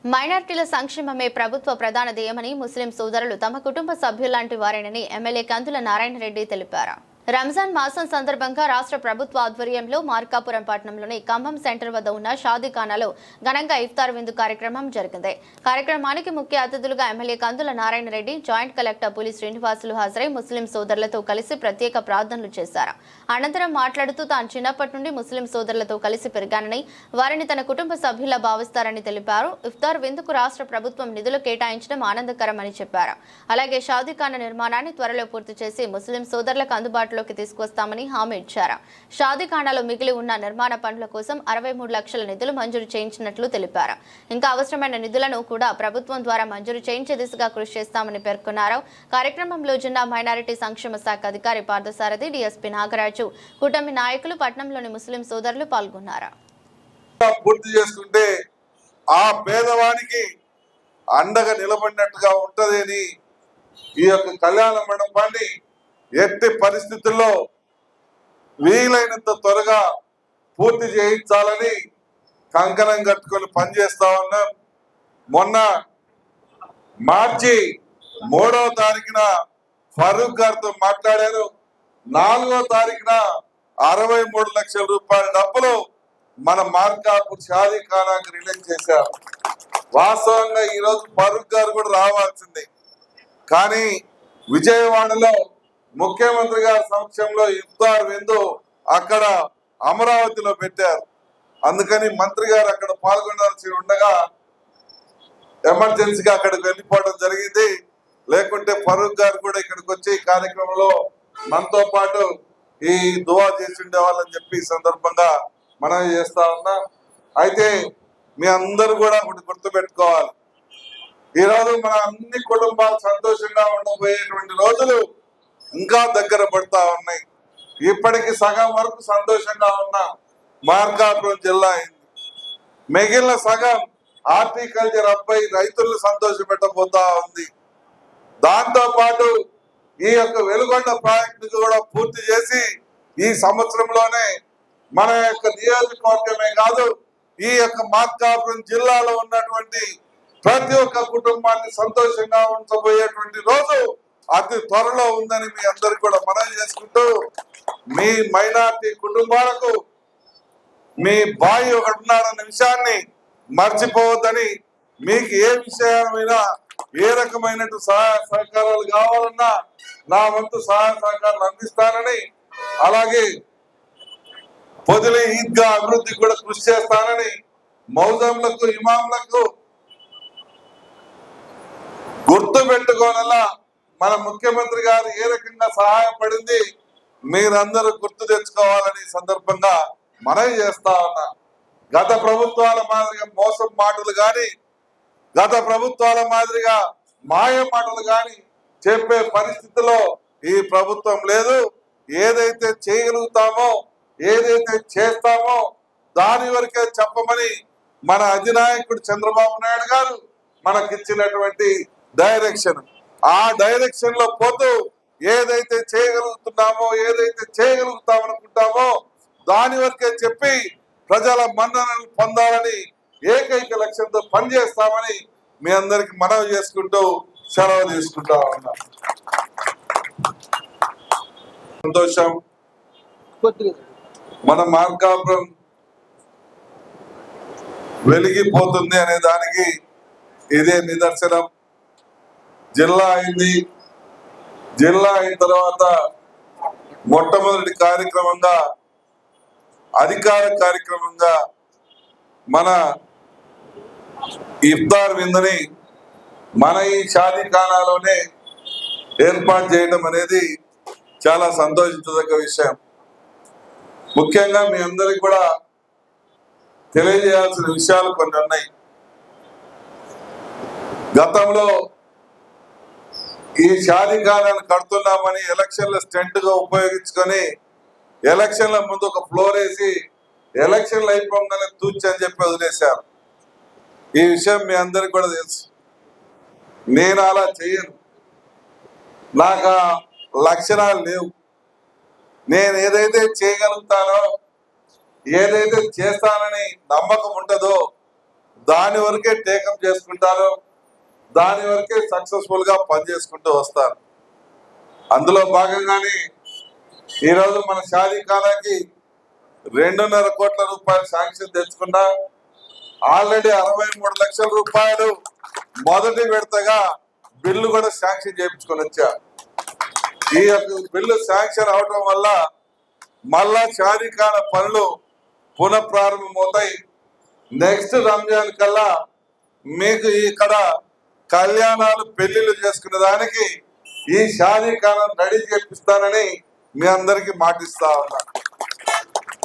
మైనార్టీల సంక్షేమమే ప్రభుత్వ ప్రధాన ధ్యేయమని ముస్లిం సోదరులు తమ కుటుంబ సభ్యులాంటి వారేనని ఎమ్మెల్యే కందుల నారాయణ రెడ్డి తెలిపారు. రంజాన్ మాసం సందర్భంగా రాష్ట్ర ప్రభుత్వ ఆధ్వర్యంలో మార్కాపురం పట్టణంలోని ఖమ్మం సెంటర్ వద్ద ఉన్న షాదీఖానాలో ఘనంగా ఇఫ్తార్ విందు కార్యక్రమం జరిగింది. కార్యక్రమానికి ముఖ్య అతిథులుగా ఎమ్మెల్యే కందుల నారాయణ రెడ్డి, జాయింట్ కలెక్టర్ పులి శ్రీనివాసులు హాజరై ముస్లిం సోదరులతో కలిసి ప్రత్యేక ప్రార్థనలు చేశారు. అనంతరం మాట్లాడుతూ తాను చిన్నప్పటి నుండి ముస్లిం సోదరులతో కలిసి పెరిగానని, వారిని తన కుటుంబ సభ్యులా భావిస్తారని తెలిపారు. ఇఫ్తార్ విందుకు రాష్ట్ర ప్రభుత్వం నిధులు కేటాయించడం ఆనందకరమని చెప్పారు. అలాగే షాదీఖానా నిర్మాణాన్ని త్వరలో పూర్తి చేసి ముస్లిం సోదరులకు అందుబాటులో తీసుకొస్తామని హామీ ఇచ్చారు. షాదీఖానాలో మిగిలి ఉన్న నిర్మాణ పనుల కోసం 63 లక్షల నిధులు మంజూరు చేయించినట్లు తెలిపారు. ఇంకా అవసరమైన నిధులను కూడా ప్రభుత్వం ద్వారా మంజూరు చేయించే దిశగా కృషి చేస్తామని పేర్కొన్నారు. కార్యక్రమంలో జిల్లా మైనారిటీ సంక్షేమ శాఖ అధికారి పార్థసారథి, డీఎస్పీ నాగరాజు, కూటమి నాయకులు, పట్టణంలోని ముస్లిం సోదరులు పాల్గొన్నారు. పూర్తి చేసుకుంటే ఆ పేదవానికి అండగా నిలబడినట్టుగా ఉంటదని ఈ యొక్క కళ్యాణ మండపాన్ని ఎట్టి పరిస్థితుల్లో వీలైనంత త్వరగా పూర్తి చేయించాలని కంకణం కట్టుకొని పనిచేస్తా ఉన్నాం. మొన్న మార్చి 3వ తారీఖున ఫరూక్ గారితో మాట్లాడారు. 4వ తారీఖున 63 లక్షల రూపాయల డబ్బులు మన మార్కాపూర్ షాదీఖానాకి రిలీజ్ చేశారు. వాస్తవంగా ఈరోజు ఫరూక్ గారు కూడా రావాల్సింది, కానీ విజయవాడలో ముఖ్యమంత్రి గారి సమక్షంలో ఇఫ్తార్ విందు అక్కడ అమరావతిలో పెట్టారు. అందుకని మంత్రి గారు అక్కడ పాల్గొనాల్సి ఉండగా ఎమర్జెన్సీగా అక్కడికి వెళ్ళిపోవడం జరిగింది. లేకుంటే ఫరూక్ గారు కూడా ఇక్కడికి వచ్చి ఈ కార్యక్రమంలో మనతో పాటు ఈ దువా చేసి ఉండేవాళ్ళని చెప్పి ఈ సందర్భంగా మనం చేస్తా ఉన్నా. అయితే మీ అందరూ కూడా ఒకటి గుర్తుపెట్టుకోవాలి, ఈరోజు మన అన్ని కుటుంబాలు సంతోషంగా ఉండబోయేటువంటి రోజులు ఇంకా దగ్గర పడతా ఉన్నాయి. ఇప్పటికి సగం వరకు సంతోషంగా ఉన్న మార్కాపురం జిల్లా అయింది. మిగిలిన సగం హార్టికల్చర్ అబ్బాయి రైతులను సంతోషపెట్టబోతా ఉంది. దాంతో పాటు ఈ యొక్క వెలుగొండ ప్రాజెక్టు కూడా పూర్తి చేసి ఈ సంవత్సరంలోనే మన యొక్క నియోజకవర్గమే కాదు, ఈ యొక్క మార్కాపురం జిల్లాలో ఉన్నటువంటి ప్రతి ఒక్క కుటుంబాన్ని సంతోషంగా ఉంచబోయేటువంటి రోజు అతి త్వరలో ఉందని మీ అందరికి కూడా మనవి చేసుకుంటూ, మీ మైనార్టీ కుటుంబాలకు మీ బాయ్ ఒకటి ఉన్నాడన్న విషయాన్ని మర్చిపోవద్దని, మీకు ఏ విషయమైనా ఏ రకమైన సహాయ సహకారాలు కావాలన్నా నా వంతు సహాయ సహకారాలు అందిస్తానని, అలాగే పొదిలి ఈద్గా అభివృద్ధి కూడా కృషి చేస్తానని, మౌజంలకు ఇమాంలకు గుర్తు పెట్టుకోనలా మన ముఖ్యమంత్రి గారు ఏ రకంగా సహాయపడింది మీరందరూ గుర్తు తెచ్చుకోవాలని సందర్భంగా మనవి చేస్తా ఉన్నా. గత ప్రభుత్వాల మాదిరిగా మోసం మాటలు కానీ, గత ప్రభుత్వాల మాదిరిగా మాయ మాటలు కానీ చెప్పే పరిస్థితిలో ఈ ప్రభుత్వం లేదు. ఏదైతే చేయగలుగుతామో, ఏదైతే చేస్తామో దాని వరకే చెప్పమని మన అధినాయకుడు చంద్రబాబు నాయుడు గారు మనకిచ్చినటువంటి డైరెక్షన్. ఆ డైరెక్షన్ లో పోతూ ఏదైతే చేయగలుగుతున్నామో, ఏదైతే చేయగలుగుతామనుకుంటామో దాని వరకే చెప్పి ప్రజల మన్ననలు పొందాలని ఏకైక లక్ష్యంతో పనిచేస్తామని మీ అందరికి మనవి చేసుకుంటూ సెలవు తీసుకుంటా ఉన్నా. సంతోషం. మన మార్కాపురం వెలిగిపోతుంది అనే దానికి ఇదే నిదర్శనం. జిల్లా అయింది, జిల్లా అయిన తర్వాత మొట్టమొదటి కార్యక్రమంగా, అధికార కార్యక్రమంగా మన ఇఫ్తార్ విందుని మన ఈ షాదీఖానాలోనే ఏర్పాటు చేయడం అనేది చాలా సంతోషించదగ్గ విషయం. ముఖ్యంగా మీ అందరికి కూడా తెలియజేయాల్సిన విషయాలు కొన్ని ఉన్నాయి. గతంలో ఈ షాదీఖానాన్ని కడుతున్నామని ఎలక్షన్ల స్టెంట్ గా ఉపయోగించుకొని ఎలక్షన్ల ముందు ఒక ఫ్లోర్ వేసి ఎలక్షన్లు అయిపోగానే తూచి అని చెప్పి వదిలేశారు. ఈ విషయం మీ అందరికి కూడా తెలుసు. నేను అలా చేయను, నాకు లక్షణాలు లేవు. నేను ఏదైతే చేయగలుగుతానో, ఏదైతే చేస్తానని నమ్మకం ఉంటుందో దాని వరకే టేకప్ చేసుకుంటారు, దాని వరకే సక్సెస్ఫుల్ గా పనిచేసుకుంటూ వస్తారు. అందులో భాగంగానే ఈరోజు మన షాదీ ఖానాకి 2.5 కోట్ల రూపాయలు శాంక్షన్ తెచ్చుకున్నా. ఆల్రెడీ 63 లక్షల రూపాయలు మొదటి విడతగా బిల్లు కూడా శాంక్షన్ చేయించుకొని వచ్చా. ఈ యొక్క బిల్లు శాంక్షన్ అవడం వల్ల మళ్ళా షాదీ ఖానా పనులు పునఃప్రారంభమవుతాయి. నెక్స్ట్ రంజాన్ కల్లా మీకు ఇక్కడ కళ్యాణాలు పెళ్లిళ్ళు చేసుకునే దానికి ఈ షాదీ ఖానా రెడీ చేపిస్తానని మీ అందరికి మాటిస్తా ఉన్నా.